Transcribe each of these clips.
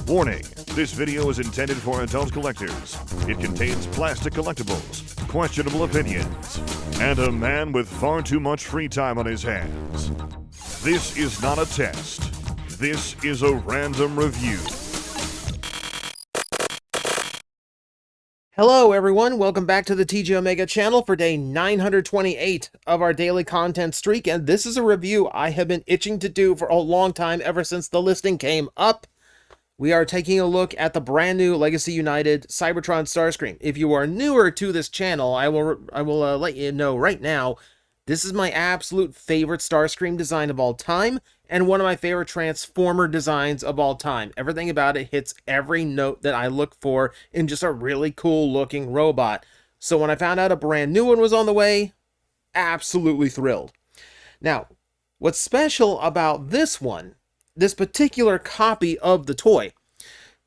Warning, this video is intended for adult collectors. It contains plastic collectibles, questionable opinions, and a man with far too much free time on his hands. This is not a test. This is a random review. Hello everyone, welcome back to the TJOmega channel for day 928 of our daily content streak, and this is a review I have been itching to do for a long time, ever since the listing came up. We are taking a look at the brand new Legacy United Cybertron Starscream. If you are newer to this channel, I will let you know right now, this is my absolute favorite Starscream design of all time, and one of my favorite Transformer designs of all time. Everything about it hits every note that I look for in just a really cool looking robot. So when I found out a brand new one was on the way, absolutely thrilled. Now, what's special about this one, this particular copy of the toy,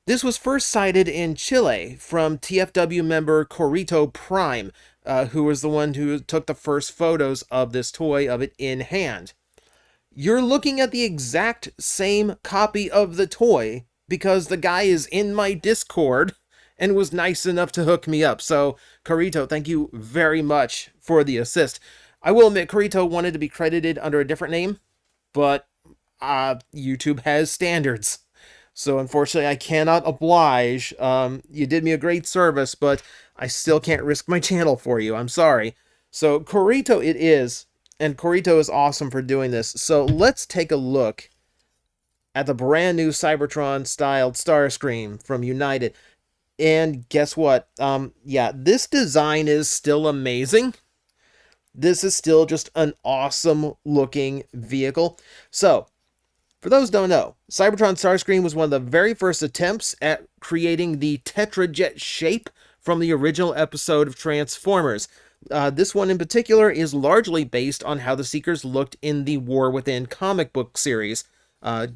this was first sighted in Chile from TFW member Corito Prime, who was the one who took the first photos of this toy, of it in hand. You're looking at the exact same copy of the toy because the guy is in my Discord and was nice enough to hook me up. So, Corito, thank you very much for the assist. I will admit, Corito wanted to be credited under a different name, but YouTube has standards. So unfortunately, I cannot oblige. You did me a great service, but I still can't risk my channel for you. I'm sorry. So Corito it is, and Corito is awesome for doing this. So let's take a look at the brand new Cybertron-styled Starscream from United. And guess what? Yeah, this design is still amazing. This is still just an awesome-looking vehicle. So, for those who don't know, Cybertron Starscream was one of the very first attempts at creating the Tetrajet shape from the original episode of Transformers. This one in particular is largely based on how the Seekers looked in the War Within comic book series.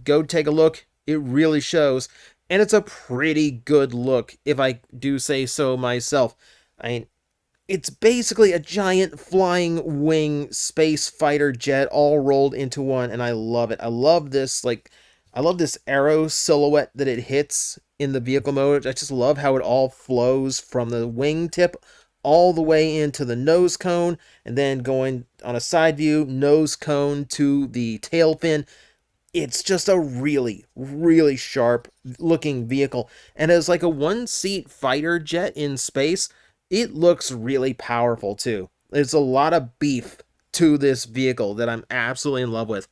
Go take a look, it really shows, and it's a pretty good look, if I do say so myself. I mean, it's basically a giant flying wing space fighter jet all rolled into one, and I love it. I love this, I love this arrow silhouette that it hits in the vehicle mode. I just love how it all flows from the wingtip all the way into the nose cone, and then going on a side view, nose cone to the tail fin. It's just a really, really sharp looking vehicle, and as like a one-seat fighter jet in space, it looks really powerful too. There's a lot of beef to this vehicle that I'm absolutely in love with.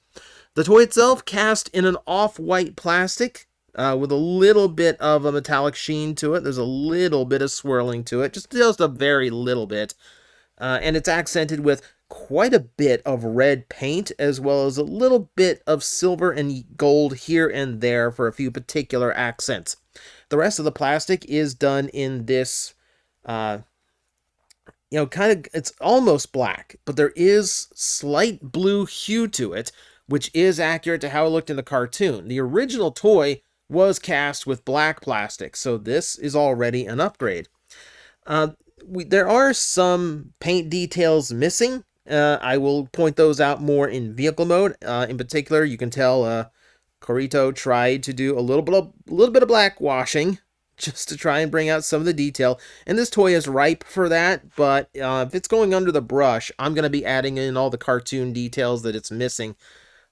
The toy itself cast in an off-white plastic with a little bit of a metallic sheen to it. There's a little bit of swirling to it, just a very little bit. And it's accented with quite a bit of red paint, as well as a little bit of silver and gold here and there for a few particular accents. The rest of the plastic is done in this it's almost black, but there is slight blue hue to it, which is accurate to how it looked in the cartoon. The original toy was cast with black plastic, so this is already an upgrade. There are some paint details missing. I will point those out more in vehicle mode. In particular, you can tell Corito tried to do a little bit of black washing, just to try and bring out some of the detail, and this toy is ripe for that, but if it's going under the brush, I'm going to be adding in all the cartoon details that it's missing,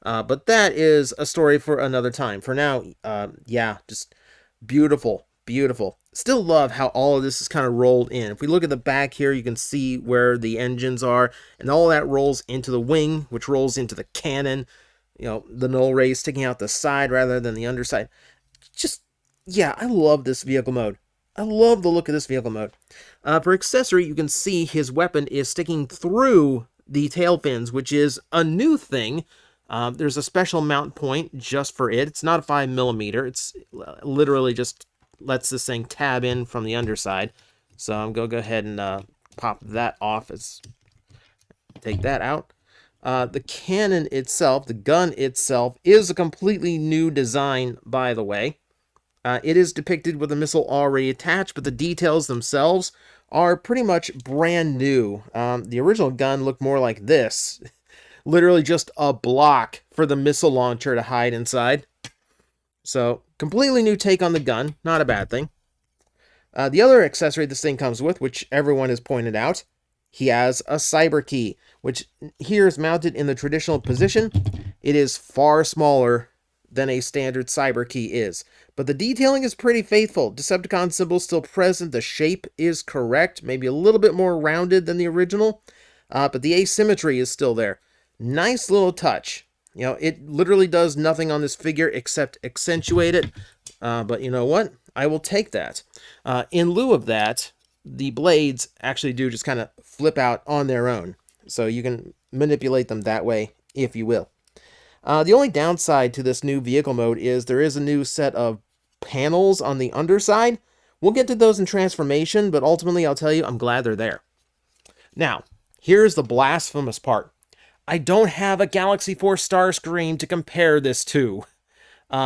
but that is a story for another time. For now, yeah, just beautiful, beautiful. Still love how all of this is kind of rolled in. If we look at the back here, you can see where the engines are, and all that rolls into the wing, which rolls into the cannon, the null rays sticking out the side rather than the underside. Just, yeah, I love this vehicle mode. I love the look of this vehicle mode. For accessory, you can see his weapon is sticking through the tail fins, which is a new thing. There's a special mount point just for it. It's not a 5mm. It's literally just lets this thing tab in from the underside. So I'm going to go ahead and pop that off. Take that out. The cannon itself, the gun itself, is a completely new design, by the way. It is depicted with a missile already attached, but the details themselves are pretty much brand new. The original gun looked more like this. Literally just a block for the missile launcher to hide inside. So, completely new take on the gun. Not a bad thing. The other accessory this thing comes with, which everyone has pointed out, he has a cyber key, which here is mounted in the traditional position. It is far smaller than a standard cyber key is, but the detailing is pretty faithful. Decepticon symbol still present. The shape is correct, maybe a little bit more rounded than the original, but the asymmetry is still there. Nice little touch. You know, it literally does nothing on this figure except accentuate it, but you know what? I will take that. In lieu of that, the blades actually do just kind of flip out on their own. So you can manipulate them that way, if you will. The only downside to this new vehicle mode is there is a new set of panels on the underside. We'll get to those in transformation, but ultimately I'll tell you, I'm glad they're there. Now, here's the blasphemous part. I don't have a Galaxy Force Starscream to compare this to.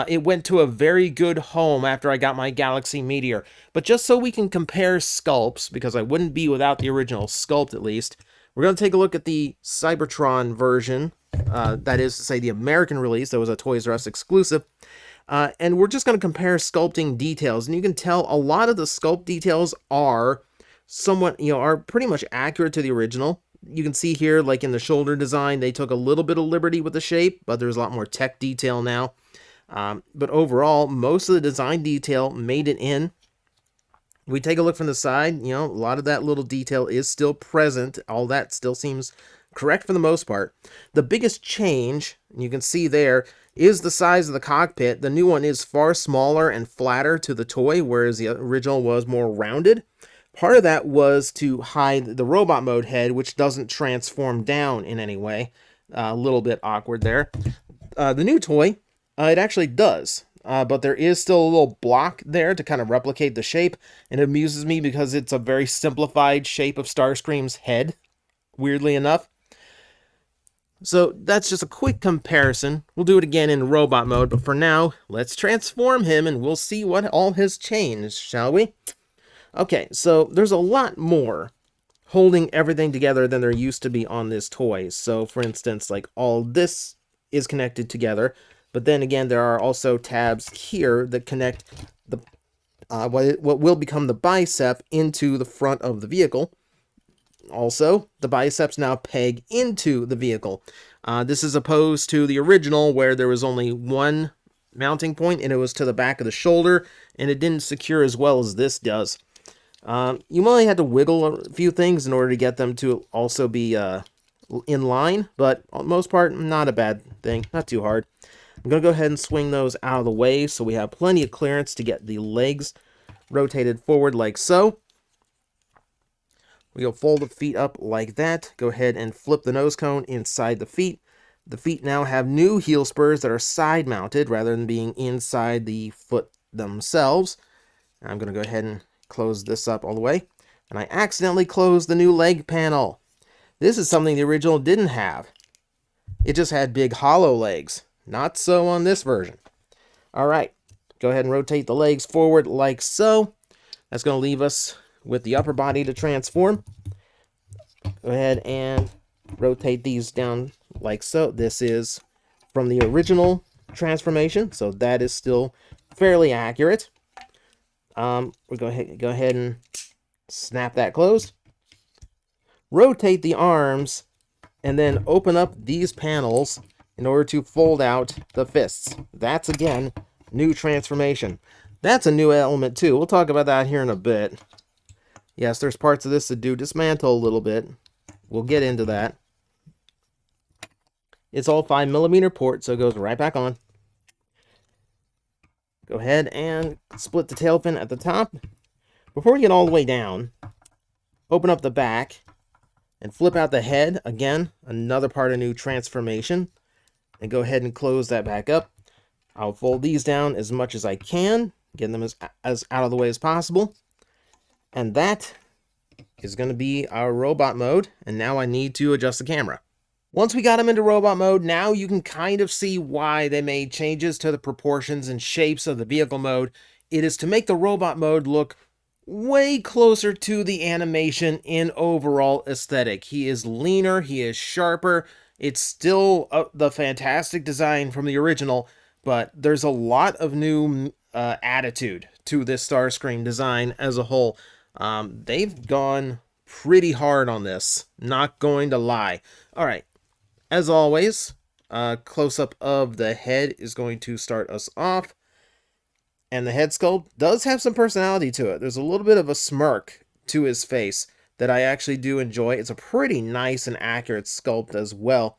It went to a very good home after I got my Galaxy Meteor. But just so we can compare sculpts, because I wouldn't be without the original sculpt at least, we're going to take a look at the Cybertron version. That is to say the American release. That was a Toys R Us exclusive. And we're just going to compare sculpting details. And you can tell a lot of the sculpt details are somewhat, are pretty much accurate to the original. You can see here, like in the shoulder design, they took a little bit of liberty with the shape, but there's a lot more tech detail now. But overall, most of the design detail made it in. We take a look from the side, a lot of that little detail is still present. All that still seems correct for the most part. The biggest change, you can see there, is the size of the cockpit. The new one is far smaller and flatter to the toy, whereas the original was more rounded. Part of that was to hide the robot mode head, which doesn't transform down in any way. A little bit awkward there. The new toy, it actually does, but there is still a little block there to kind of replicate the shape, and it amuses me because it's a very simplified shape of Starscream's head, weirdly enough. So that's just a quick comparison. We'll do it again in robot mode, but for now, let's transform him and we'll see what all has changed, shall we? Okay, so there's a lot more holding everything together than there used to be on this toy. So for instance, like all this is connected together, but then again, there are also tabs here that connect the what will become the bicep into the front of the vehicle. Also, the biceps now peg into the vehicle. This is opposed to the original where there was only one mounting point and it was to the back of the shoulder and it didn't secure as well as this does. You only had to wiggle a few things in order to get them to also be in line, but on the most part, not a bad thing, not too hard. I'm going to go ahead and swing those out of the way so we have plenty of clearance to get the legs rotated forward like so. We'll fold the feet up like that. Go ahead and flip the nose cone inside the feet. The feet now have new heel spurs that are side mounted rather than being inside the foot themselves. I'm going to go ahead and close this up all the way. And I accidentally closed the new leg panel. This is something the original didn't have. It just had big hollow legs. Not so on this version. Alright, go ahead and rotate the legs forward like so. That's going to leave us with the upper body to transform. Go ahead and rotate these down like so. This is from the original transformation, so that is still fairly accurate. We'll go ahead and snap that closed. Rotate the arms and then open up these panels in order to fold out the fists. That's, again, new transformation. That's a new element, too. We'll talk about that here in a bit. Yes, there's parts of this that do dismantle a little bit. We'll get into that. It's all 5mm port, so it goes right back on. Go ahead and split the tail fin at the top. Before we get all the way down, open up the back and flip out the head. Again, another part of new transformation. And go ahead and close that back up. I'll fold these down as much as I can, getting them as out of the way as possible. And that is going to be our robot mode. And now I need to adjust the camera. Once we got them into robot mode, now you can kind of see why they made changes to the proportions and shapes of the vehicle mode. It is to make the robot mode look way closer to the animation in overall aesthetic. He is leaner, he is sharper. It's still the fantastic design from the original, but there's a lot of new attitude to this Starscream design as a whole. They've gone pretty hard on this, not going to lie. All right, as always, close-up of the head is going to start us off. And the head sculpt does have some personality to it. There's a little bit of a smirk to his face that I actually do enjoy. It's a pretty nice and accurate sculpt as well.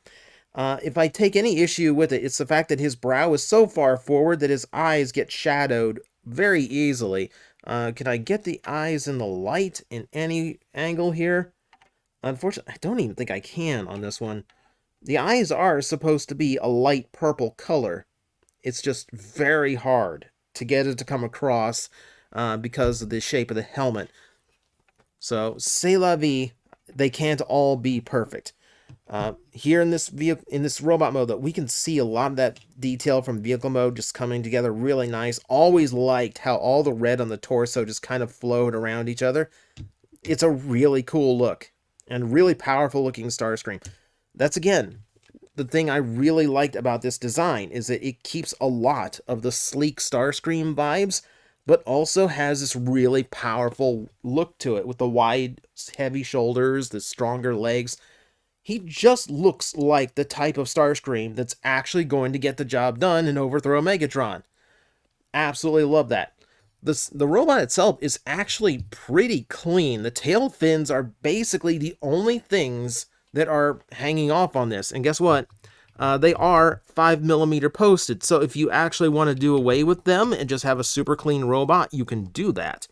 If I take any issue with it, it's the fact that his brow is so far forward that his eyes get shadowed very easily. Can I get the eyes in the light in any angle here? Unfortunately, I don't even think I can on this one. The eyes are supposed to be a light purple color. It's just very hard to get it to come across because of the shape of the helmet. So, c'est la vie, they can't all be perfect. Here in this vehicle, in this robot mode, that we can see a lot of that detail from vehicle mode just coming together really nice. Always liked how all the red on the torso just kind of flowed around each other. It's a really cool look and really powerful looking Starscream. That's, again, the thing I really liked about this design, is that it keeps a lot of the sleek Starscream vibes, but also has this really powerful look to it with the wide, heavy shoulders, the stronger legs. He just looks like the type of Starscream that's actually going to get the job done and overthrow Megatron. Absolutely love that. The robot itself is actually pretty clean. The tail fins are basically the only things that are hanging off on this. And guess what? They are 5mm posted. So if you actually want to do away with them and just have a super clean robot, you can do that.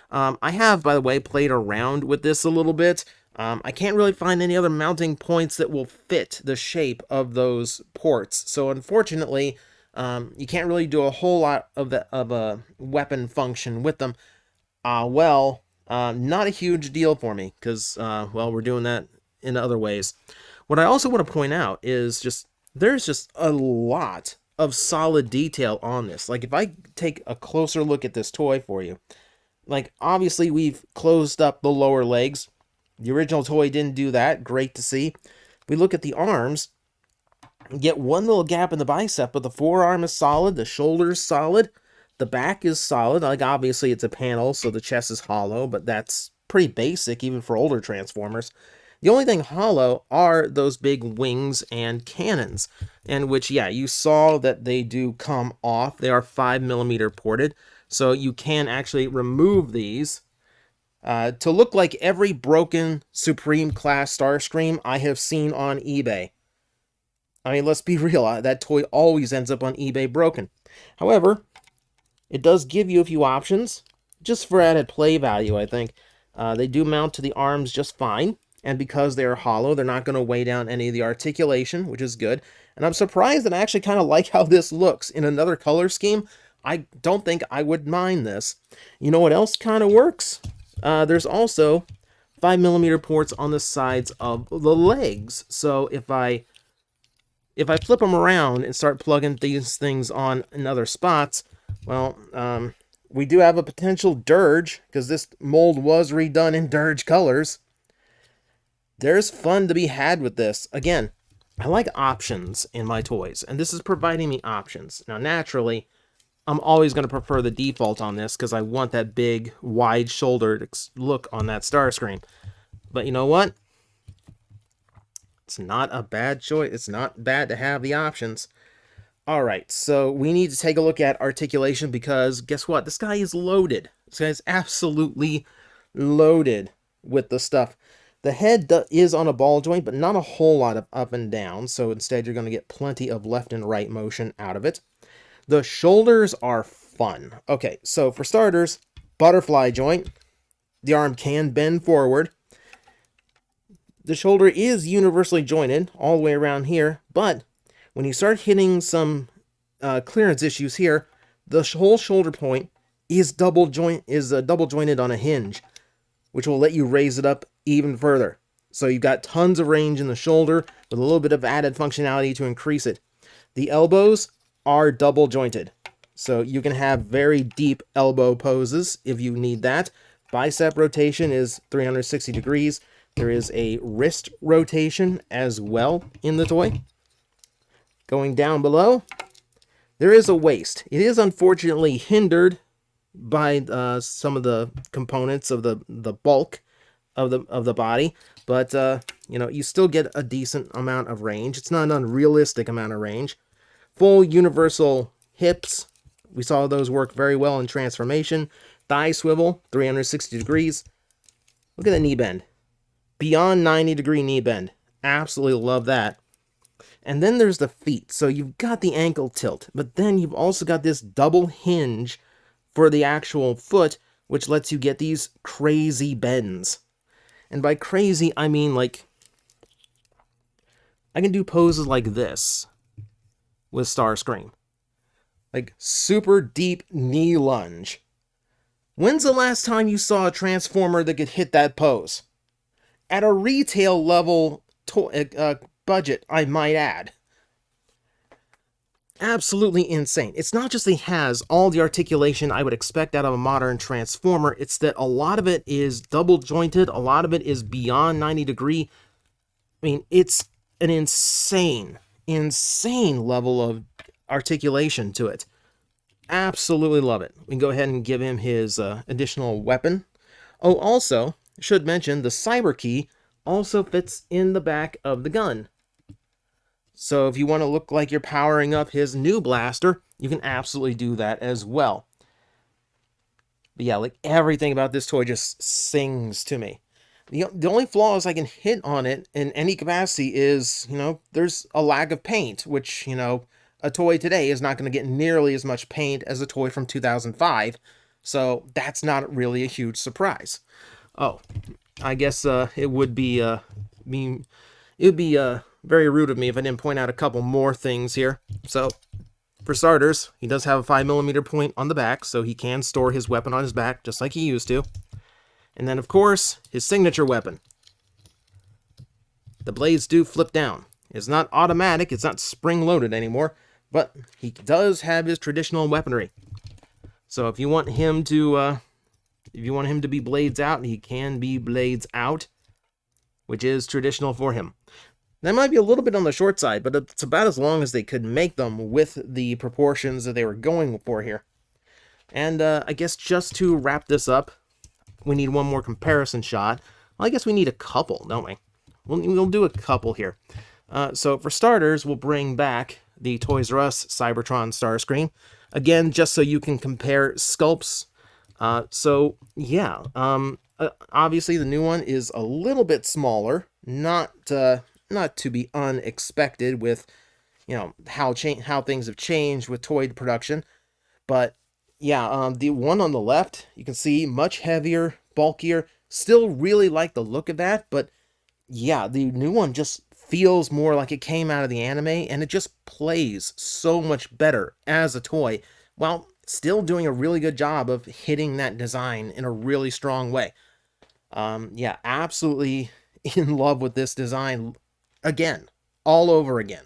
I have, by the way, played around with this a little bit. I can't really find any other mounting points that will fit the shape of those ports. So unfortunately, you can't really do a whole lot of a weapon function with them. Not a huge deal for me, because, well, we're doing that in other ways. What I also want to point out is there's just a lot of solid detail on this. Like, if I take a closer look at this toy for you, like, obviously we've closed up the lower legs. The original toy didn't do that. Great to see. We look at the arms, get one little gap in the bicep, but the forearm is solid, the shoulder's solid, the back is solid. Like, obviously it's a panel, so the chest is hollow, but that's pretty basic even for older Transformers. The only thing hollow are those big wings and cannons, and which, yeah, you saw that they do come off. They are 5mm ported, so you can actually remove these to look like every broken Supreme Class Starscream I have seen on eBay. I mean, let's be real, that toy always ends up on eBay broken. However, it does give you a few options, just for added play value, I think. They do mount to the arms just fine. And because they are hollow, they're not going to weigh down any of the articulation, which is good. And I'm surprised that I actually kind of like how this looks. In another color scheme, I don't think I would mind this. You know what else kind of works? There's also 5mm ports on the sides of the legs. So if I flip them around and start plugging these things on in other spots, well, we do have a potential dirge, because this mold was redone in dirge colors. There's fun to be had with this. Again, I like options in my toys, and this is providing me options. Now, naturally, I'm always going to prefer the default on this, because I want that big, wide-shouldered look on that Starscream. But you know what? It's not a bad choice. It's not bad to have the options. Alright, so we need to take a look at articulation, because guess what? This guy is loaded. This guy is absolutely loaded with the stuff. The head is on a ball joint, but not a whole lot of up and down, so instead you're going to get plenty of left and right motion out of it. The shoulders are fun. Okay, so for starters, butterfly joint. The arm can bend forward. The shoulder is universally jointed all the way around here, but when you start hitting some clearance issues here, the whole shoulder point is double jointed on a hinge, which will let you raise it up even further. So you've got tons of range in the shoulder with a little bit of added functionality to increase it. The elbows are double jointed, so you can have very deep elbow poses if you need that. Bicep rotation is 360 degrees. There is a wrist rotation as well in the toy. Going down below, There is a waist. It is unfortunately hindered by some of the components of the bulk of the body, but you still get a decent amount of range. It's not an unrealistic amount of range. Full universal hips. We saw those work very well in transformation. Thigh swivel, 360 degrees. Look at the knee bend. Beyond 90-degree knee bend. Absolutely love that. And then there's the feet. So you've got the ankle tilt, but then you've also got this double hinge for the actual foot, which lets you get these crazy bends. And by crazy, I mean like, I can do poses like this with Starscream. Like super deep knee lunge. When's the last time you saw a Transformer that could hit that pose? At a retail level budget, I might add. Absolutely insane. It's not just that he has all the articulation I would expect out of a modern Transformer, it's that a lot of it is double jointed, a lot of it is beyond 90 degree. I mean, it's an insane level of articulation to it. Absolutely love it. We can go ahead and give him his additional weapon. Oh, also, should mention, the Cyber Key also fits in the back of the gun. So if you want to look like you're powering up his new blaster, you can absolutely do that as well. But yeah, like everything about this toy just sings to me. The only flaws I can hit on it in any capacity is, there's a lack of paint, which, a toy today is not going to get nearly as much paint as a toy from 2005. So that's not really a huge surprise. Oh, I guess it would be very rude of me if I didn't point out a couple more things here. So, for starters, he does have a 5mm point on the back, so he can store his weapon on his back, just like he used to. And then, of course, his signature weapon. The blades do flip down. It's not automatic, it's not spring-loaded anymore, but he does have his traditional weaponry. So if you want him to, be blades out, he can be blades out, which is traditional for him. That might be a little bit on the short side, but it's about as long as they could make them with the proportions that they were going for here. And I guess just to wrap this up, we need one more comparison shot. Well, I guess we need a couple, don't we? We'll do a couple here. So for starters, we'll bring back the Toys R Us Cybertron Starscream. Again, just so you can compare sculpts. Obviously the new one is a little bit smaller, not to be unexpected with, how things have changed with toy production. But yeah, the one on the left, you can see much heavier, bulkier. Still really like the look of that, but yeah, the new one just feels more like it came out of the anime, and it just plays so much better as a toy, while still doing a really good job of hitting that design in a really strong way. Yeah, absolutely in love with this design again, all over again.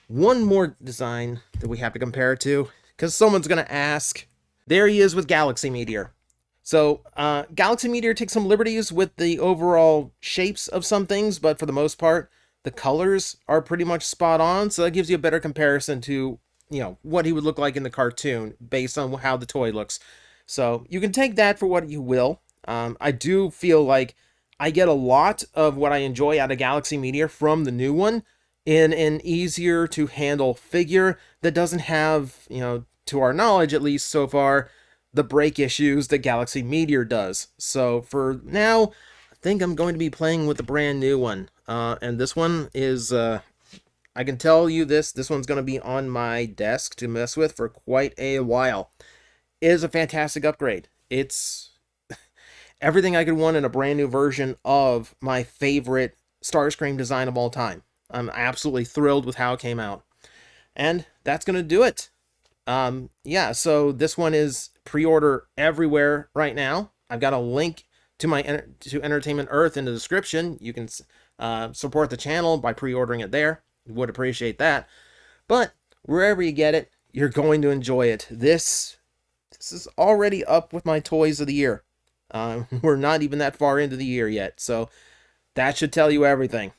One more design that we have to compare it to, because someone's going to ask. There he is with Galaxy Meteor. So, Galaxy Meteor takes some liberties with the overall shapes of some things, but for the most part, the colors are pretty much spot on, so that gives you a better comparison to, what he would look like in the cartoon, based on how the toy looks. So, you can take that for what you will. I do feel like I get a lot of what I enjoy out of Galaxy Meteor from the new one in an easier to handle figure that doesn't have, to our knowledge at least so far, the break issues that Galaxy Meteor does. So for now, I think I'm going to be playing with the brand new one. And this one is, I can tell you this one's going to be on my desk to mess with for quite a while. It is a fantastic upgrade. It's everything I could want in a brand new version of my favorite Starscream design of all time. I'm absolutely thrilled with how it came out. And that's going to do it. So this one is pre-order everywhere right now. I've got a link to my to Entertainment Earth in the description. You can support the channel by pre-ordering it there. Would appreciate that. But wherever you get it, you're going to enjoy it. This is already up with my toys of the year. We're not even that far into the year yet, so that should tell you everything.